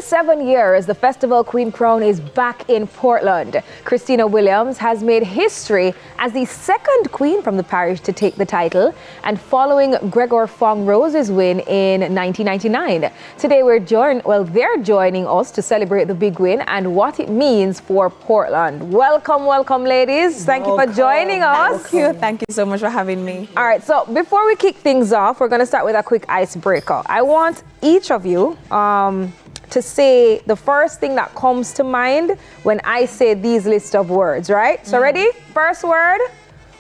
7 years, the Festival Queen crown is back in Portland. Christina Williams has made history as the second queen from the parish to take the title, and following Gregor Fong Rose's win in 1999. Today they're joining us to celebrate the big win and what it means for Portland. Welcome, welcome, ladies. Thank you for joining us. Thank you so much for having me. All right, so before we kick things off, we're going to start with a quick icebreaker. I want each of you to say the first thing that comes to mind when I say these list of words, right? So ready? First word,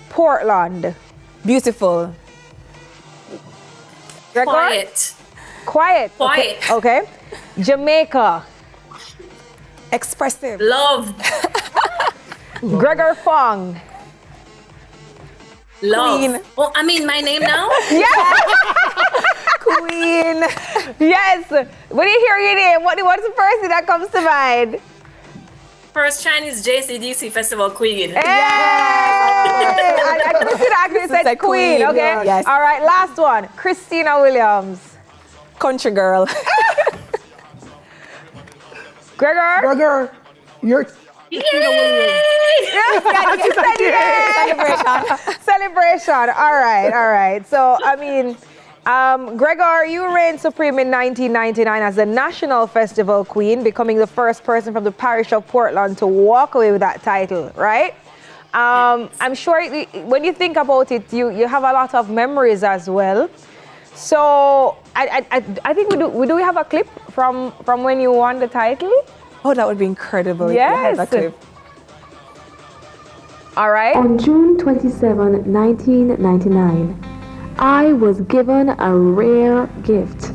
Portland. Beautiful. Gregor? Quiet. Quiet. Quiet. Okay. Jamaica. Expressive. Love. Gregor Fong. Love. Queen. Oh, I mean my name now? Queen. Yes. When you hear your name, what's the first thing that comes to mind? First Chinese JCDC Festival Queen. Hey! I couldn't see that actually said Queen, okay? Yes. All right, last one. Christina Williams. Country girl. Gregor? You're Yay! Celebration. All right. So, I mean, Gregor, you reigned supreme in 1999 as the National Festival Queen, becoming the first person from the parish of Portland to walk away with that title, right? I'm sure when you think about it, you have a lot of memories as well. So, I think we have a clip from when you won the title? Oh, that would be incredible. Yes. If you had that clip. All right. On June 27, 1999, I was given a rare gift,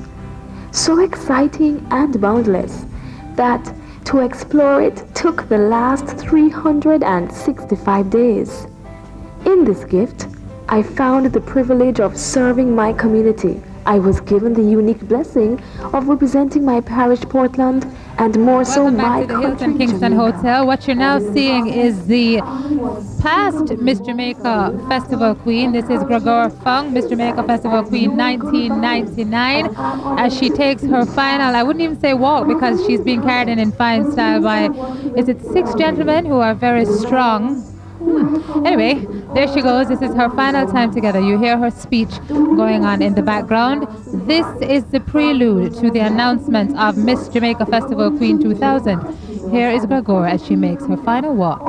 so exciting and boundless that to explore it took the last 365 days. In this gift, I found the privilege of serving my community. I was given the unique blessing of representing my parish, Portland, and more so my Welcome back to the Hilton country, Kingston Jamaica. Hotel. What you're now seeing is the past Miss Jamaica Festival Queen. This is Gregor Fong, Miss Jamaica Festival Queen 1999, as she takes her final, I wouldn't even say walk, because she's being carried in fine style by, is it 6 gentlemen who are very strong? Anyway, there she goes. This is her final time together. You hear her speech going on in the background. This is the prelude to the announcement of Miss Jamaica Festival Queen 2000. Here is Gregor as she makes her final walk.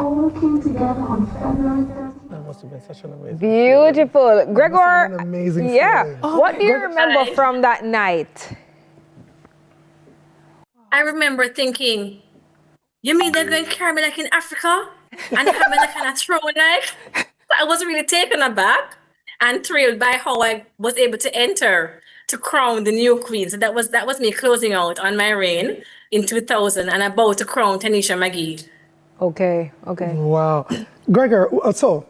That must have been such an amazing Beautiful. Gregor, an amazing yeah. feeling. What do you remember from that night? I remember thinking, you mean they're going to carry me like in Africa? And have me like kind of throw like? I was really taken aback and thrilled by how I was able to enter to crown the new queen. So that was me closing out on my reign in 2000 and about to crown Tanisha McGee. Okay. Wow. Gregor, so,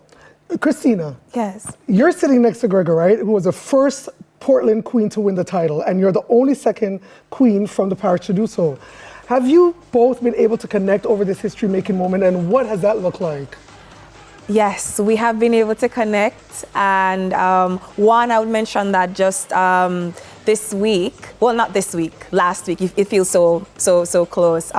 Christina. Yes. You're sitting next to Gregor, right? Who was the first Portland queen to win the title, and you're the only second queen from the parish to do so. Have you both been able to connect over this history-making moment, and what has that looked like? Yes, we have been able to connect, and one, I would mention that just this week, well, not this week, last week, it feels so close.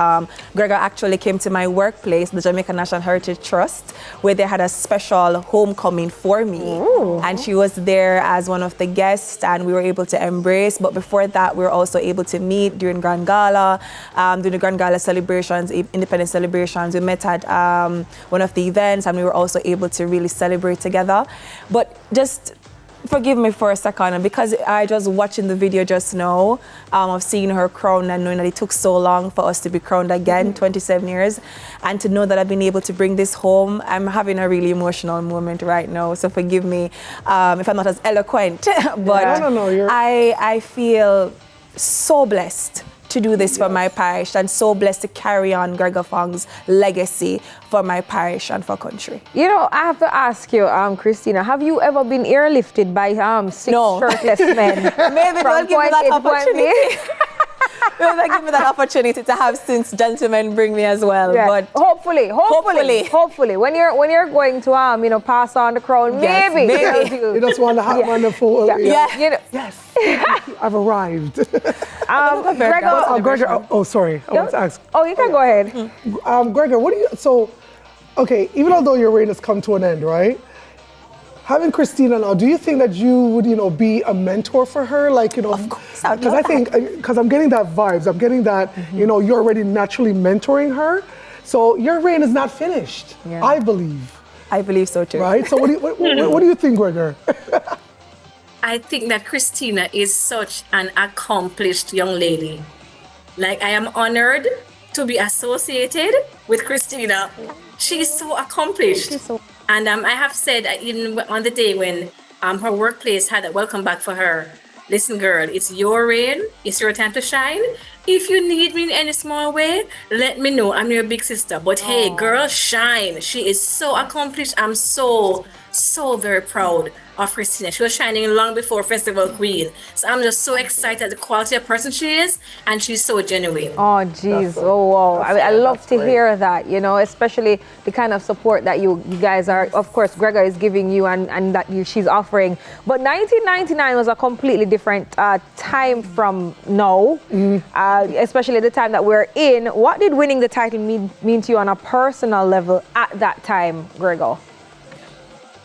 Gregor actually came to my workplace, the Jamaica National Heritage Trust, where they had a special homecoming for me. Ooh. And she was there as one of the guests, and we were able to embrace. But before that, we were also able to meet during Grand Gala, during the Grand Gala celebrations, independence celebrations. We met at one of the events, and we were also able to really celebrate together. But just forgive me for a second, because I was watching the video just now of seeing her crowned and knowing that it took so long for us to be crowned again, 27 years, and to know that I've been able to bring this home. I'm having a really emotional moment right now, so forgive me if I'm not as eloquent, but I feel so blessed to do this for my parish, and so blessed to carry on Gregor Fong's legacy for my parish and for country. You know, I have to ask you, Christina, have you ever been airlifted by 6 shirtless men? Maybe don't give me that opportunity. will not give me that opportunity to have Since Gentlemen bring me as well. Yeah. But hopefully, when you're going to pass on the crown, Yes, maybe. maybe. You just want to have wonderful. Yeah. Yes. I've arrived. Gregor, Gregor, sorry. I want to ask. oh, you can go ahead. Gregor, what do you, okay, even although your reign has come to an end, right? Having Christina now, do you think that you would, be a mentor for her? Like, Of course, I'd because love I think, because I'm getting that vibes. I'm getting that, you're already naturally mentoring her. So your reign is not finished, Yeah. I believe. I believe so too. Right? So what do you think, Gregor? I think that Christina is such an accomplished young lady. Like, I am honored to be associated with Christina. She's so accomplished. And I have said even on the day when her workplace had a welcome back for her, listen, girl, it's your reign. It's your time to shine. If you need me in any small way, let me know. I'm your big sister. But hey, girl, shine. She is so accomplished. I'm so very proud of Christina. She was shining long before Festival Queen. So I'm just so excited the quality of person she is, and she's so genuine. Oh, geez. Oh, wow. I love to hear that, especially the kind of support that you guys are, of course, Gregor is giving you and that she's offering. But 1999 was a completely different time from now, especially the time that we're in. What did winning the title mean to you on a personal level at that time, Gregor?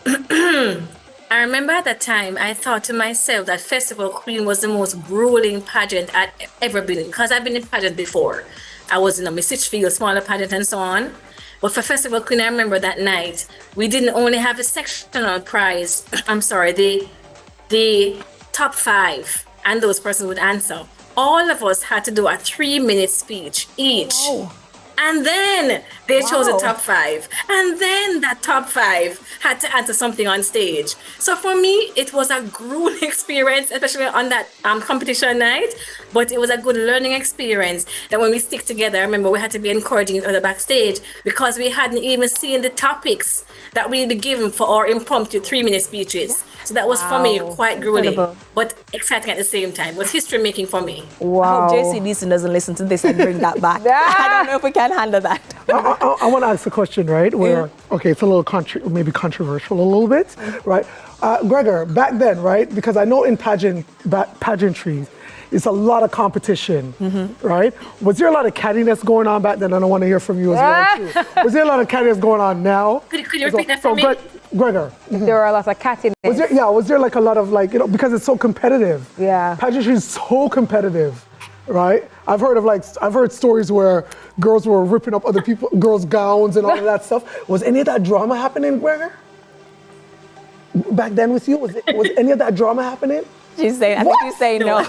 I remember at that time, I thought to myself that Festival Queen was the most grueling pageant I'd ever been in, because I've been in pageant before. I was in a Miss Litchfield, smaller pageant and so on. But for Festival Queen, I remember that night, we didn't only have a sectional prize, the top 5, and those persons would answer. All of us had to do a 3-minute speech each. Oh. And then they chose the top 5. And then that top 5 had to answer something on stage. So for me, it was a grueling experience, especially on that competition night. But it was a good learning experience that when we stick together, I remember we had to be encouraging each other backstage because we hadn't even seen the topics that we'd be given for our impromptu 3-minute speeches. So that was for me quite grueling, but exciting at the same time. It was history making for me. Wow. I hope JCDC doesn't listen to this and bring that back. I don't know if we can handle that. I want to ask a question, right? Where, okay, it's a little maybe controversial a little bit, right? Gregor, back then, right? Because I know in pageantry, it's a lot of competition, right? Was there a lot of cattiness going on back then? I don't want to hear from you as well, too. Was there a lot of cattiness going on now? Could you repeat that for me? Gregor. There were a lot of cattiness. Was there like a lot of because it's so competitive. Yeah. Pageantry is so competitive, right? I've heard stories where girls were ripping up other girls' gowns and all of that stuff. Was any of that drama happening, Gregor? Back then with you, was any of that drama happening? She's saying, I think you say no.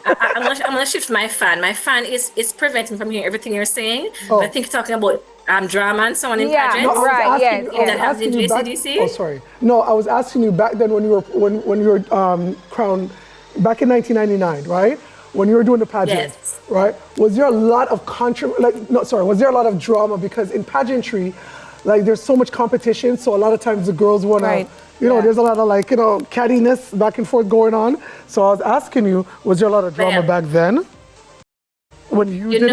I'm gonna shift my fan. My fan is preventing from hearing everything you're saying. But I think you're talking about drama and so on in pageants. No, right, yes. That happens in JCDC. Oh, sorry. No, I was asking you back then when you were crowned back in 1999, right? When you were doing the pageant, right? Was there a lot of was there a lot of drama? Because in pageantry, there's so much competition, so a lot of times the girls want to, there's a lot of cattiness back and forth going on. So I was asking you, was there a lot of drama back then when you did it?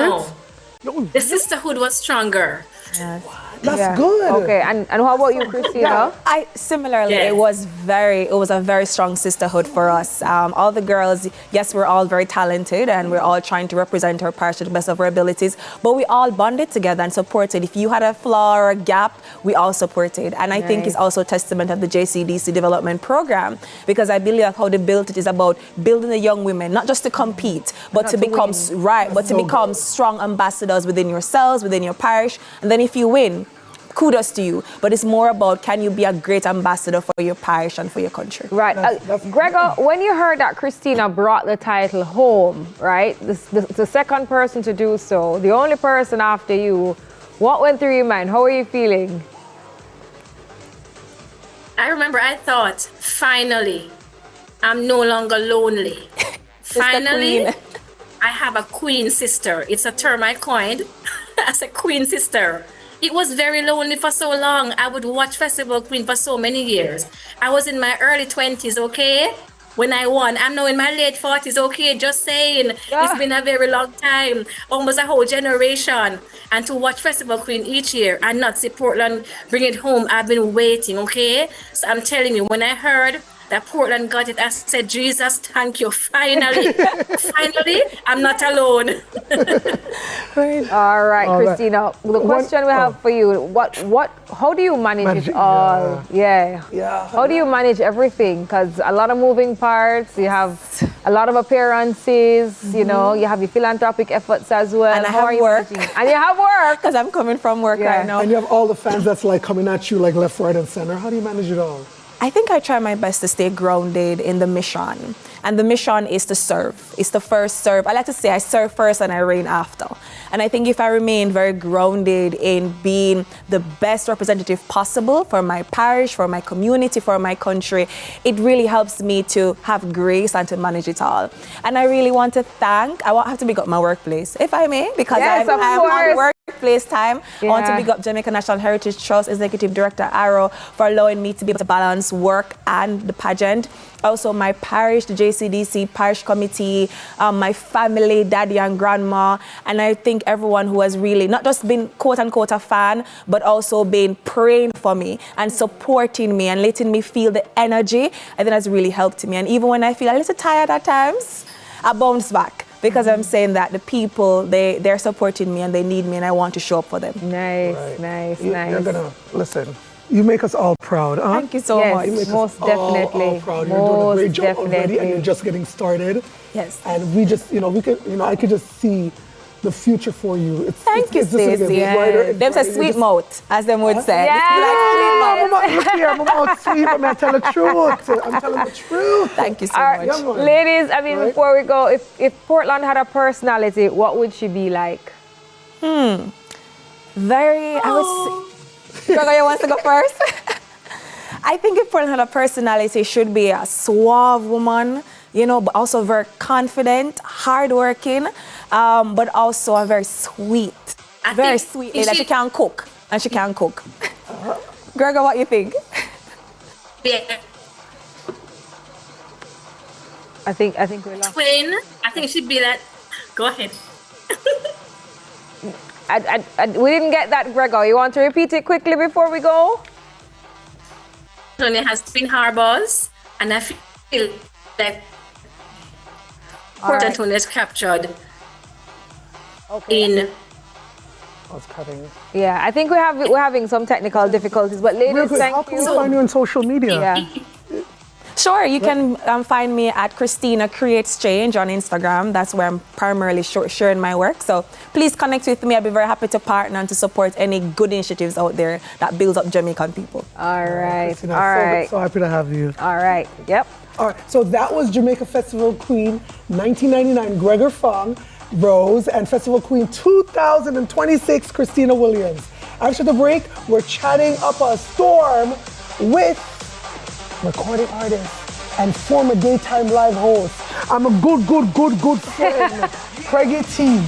No, the sisterhood was stronger. Yes. That's good. Okay, and how about you, Christina? Similarly, it was a very strong sisterhood for us. All the girls, yes, we're all very talented and we're all trying to represent our parish to the best of our abilities, but we all bonded together and supported. If you had a flaw or a gap, we all supported. And I think it's also a testament of the JCDC development program, because I believe that how they built it is about building the young women, not just to compete, but to become become strong ambassadors within yourselves, within your parish. And then if you win, kudos to you, but it's more about can you be a great ambassador for your parish and for your country. Right. Gregor, when you heard that Christina brought the title home, right, the second person to do so, the only person after you, what went through your mind? How are you feeling? I remember I thought, finally, I'm no longer lonely. Finally, I have a queen sister. It's a term I coined as a queen sister. It was very lonely for so long. I would watch Festival Queen for so many years. I was in my early 20s, okay? when I won. I'm now in my late 40s, okay, just saying. Yeah. It's been a very long time, almost a whole generation. And to watch Festival Queen each year and not see Portland bring it home, I've been waiting, okay? So I'm telling you, when I heard that Portland got it, I said, Jesus, thank you, finally. Finally, I'm not alone. All right, All right. Christina. The question we have for you: how do you manage it all? Yeah. How do you manage everything? Because a lot of moving parts. You have a lot of appearances. You know, you have your philanthropic efforts as well. And I How have are you work. managing? And you have work. Because I'm coming from work Yeah. right now. And you have all the fans that's like coming at you like left, right, and center. How do you manage it all? I think I try my best to stay grounded in the mission. And the mission is to serve. It's to first serve. I like to say I serve first and I reign after. And I think if I remain very grounded in being the best representative possible for my parish, for my community, for my country, it really helps me to have grace and to manage it all. And I really want to thank, I have to big up my workplace, if I may, because Yes, I'm of on course. workplace time. I want to Yeah. big up Jamaica National Heritage Trust Executive Director Arrow for allowing me to be able to balance work and the pageant. Also my parish, the JCDC parish committee, my family, daddy and grandma, and I think everyone who has really not just been quote unquote a fan, but also been praying for me and supporting me and letting me feel the energy. I think that's really helped me. And even when I feel a little tired at times, I bounce back. Because I'm saying that the people, they're supporting me and they need me and I want to show up for them. Nice, Right. nice, You're nice. gonna listen. You make us all proud, huh? Thank you so Yes. much. You make Most us definitely. all proud. You're doing a great Most job already, and definitely. you're just getting started. Yes. And we just, we could, I could just see the future for you. Thank you, it's just gonna get Stacey. brighter and There's a brighter. sweet mouth, as them would say. Yeah. Look here, my mouth sweet, but I tell the truth. I'm telling the truth. Thank you so All right, much. Yeah, man. ladies, I mean, Right? before we go, if Portland had a personality, what would she be like? Very, I would say, Gregor, you want to go first? I think if Portland had a personality, should be a suave woman, but also very confident, hardworking, but also a very sweet, I very think sweet if lady. That she can cook, and she can cook. Gregor, what you think? Yeah. I think we lost. Twin, I think she'd be like, go ahead. We didn't get that, Gregor. You want to repeat it quickly before we go? Tony has Twin Harbors, and I feel like Port right. Antonio is captured Okay. in. I was cutting. Yeah, I think we're having some technical difficulties, but Real ladies, quick, how thank can we you. find you on social media? Yeah. Sure, you can find me at Christina Creates Change on Instagram. That's where I'm primarily sharing my work. So please connect with me. I'll be very happy to partner and to support any good initiatives out there that builds up Jamaican people. All right. Christina, All right. So happy to have you. All right. Yep. All right, so that was Jamaica Festival Queen 1999, Gregor Fong Rose, and Festival Queen 2026, Christina Williams. After the break, we're chatting up a storm with recording artist and former daytime live host. I'm a good friend, Craigie T.